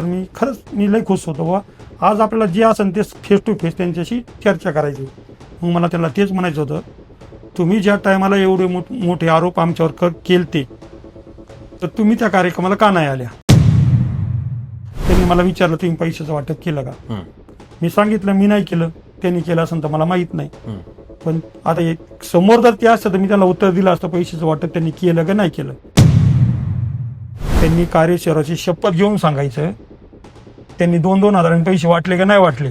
तर मी लय खुश होतो बा आज आपल्याला जे असेल ते फेस टू फेस त्यांच्याशी चर्चा करायची. मग मला त्यांना तेच म्हणायचं होतं, तुम्ही ज्या टायमाला एवढे मोठे आरोप आमच्यावर केलते तर तुम्ही त्या कार्यक्रमाला का नाही आल्या. त्यांनी मला विचारलं तुम्ही पैशाचं वाटप केलं का. मी सांगितलं मी नाही केलं, त्यांनी केलं असेल तर मला माहित नाही. पण आता एक समोर जर ते असतं तर मी त्याला उत्तर दिलं असतं पैशाचं वाटप त्यांनी केलं का नाही केलं. त्यांनी कार्यशहराची शपथ घेऊन सांगायचं त्यांनी 2-2 हजारांनी पैसे वाटले का नाही वाटले.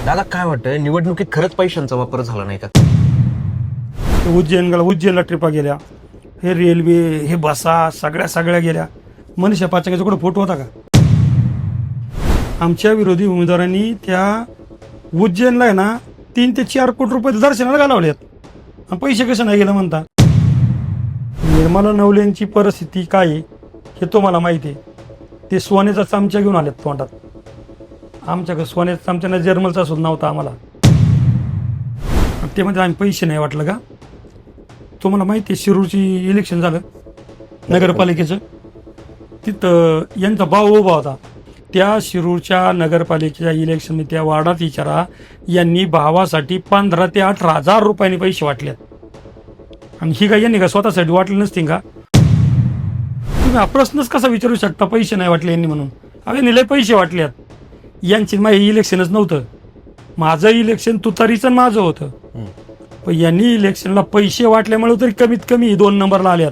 दादा काय वाटतं निवडणुकीत खरंच पैशांचा वापर झाला नाही का. उज्जैनला ट्रिपा गेल्या, हे रेल्वे हे बसा सगळ्या गेल्या. मनीषा पाचकाचा कुठं फोटो होता का. आमच्या विरोधी उमेदवारांनी त्या उज्जैनला आहे ना 3 ते 4 कोटी रुपये दर्शनाला घालवलेत. पैसे कसं नाही गेलं म्हणता. निर्मला नवलेंची परिस्थिती काय आहे हे तुम्हाला माहिती आहे. ते सोन्याचा चमचा घेऊन आलेत तोंडात. आमच्याकडे सोन्याचा चमचा जर्मलचा सुद्धा नव्हता आम्हाला. ते म्हणजे आम्ही पैसे नाही वाटलं का. तुम्हाला माहिती आहे शिरूरची इलेक्शन झालं नगरपालिकेचं, तिथं यांचा भाऊ उभा होता. त्या शिरूरच्या नगरपालिकेच्या इलेक्शन त्या वार्डात विचारा यांनी भावासाठी 15 ते 18 हजार रुपयांनी पैसे वाटलेत. आणि ही काय यांनी का स्वतःसाठी वाटले नसतील का. तुम्ही हा प्रश्नच कसा विचारू शकता पैसे नाही वाटले यांनी म्हणून. अगं लय पैसे वाटल्यात. यांची माझी इलेक्शनच नव्हतं, माझं इलेक्शन तुतारीचं माझं होतं. पण यांनी इलेक्शनला पैसे वाटल्यामुळे तरी कमीत कमी 2 नंबरला आल्यात.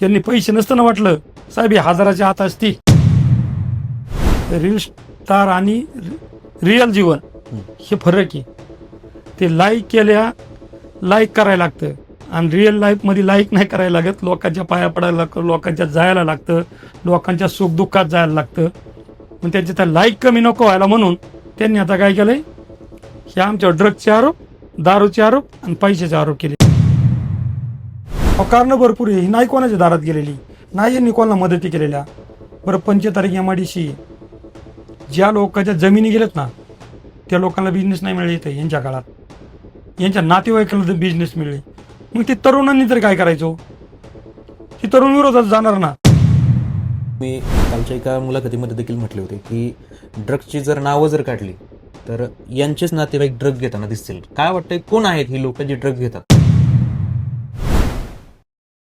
यांनी पैसे नसताना वाटलं साहेब हे हजाराच्या आत असती. रील स्टार आणि रिअल जीवन हे फरक आहे. ते लाईक करायला लागतं आणि रिअल लाईफमध्ये लाईक नाही करायला लागत. लोकांच्या पाया पडायला लागतं, लोकांच्या जायला लागतं, लोकांच्या सुखदुःखात जायला लागतं. पण त्यांचे त्या लाईक कमी नको व्हायला म्हणून त्यांनी आता काय केलंय, हे आमच्यावर ड्रग्सचे आरोप, दारूचे आरोप आणि पैशाचे आरोप केले. कारणं भरपूर आहे. ही नाही कोणाच्या दारात गेलेली, नाही यांनी कोणाला मदती केलेल्या. बरं 25 तारीख MIDC ज्या लोकांच्या जमिनी गेल्यात ना त्या लोकांना बिझनेस नाही मिळले इथे यांच्या काळात. यांच्या नातेवाईकाला तर बिझनेस मिळले. मग ते तरुणांनी तरी काय करायचो. ही तरुण विरोधात जाणार ना. मी कालच्या एका मुलाखतीमध्ये देखील म्हटले होते की ड्रग्सची जर नावं जर काढली तर यांचेच नातेवाईक ड्रग घेताना दिसतील. काय वाटतंय कोण आहेत ही लोक जी ड्रग घेतात.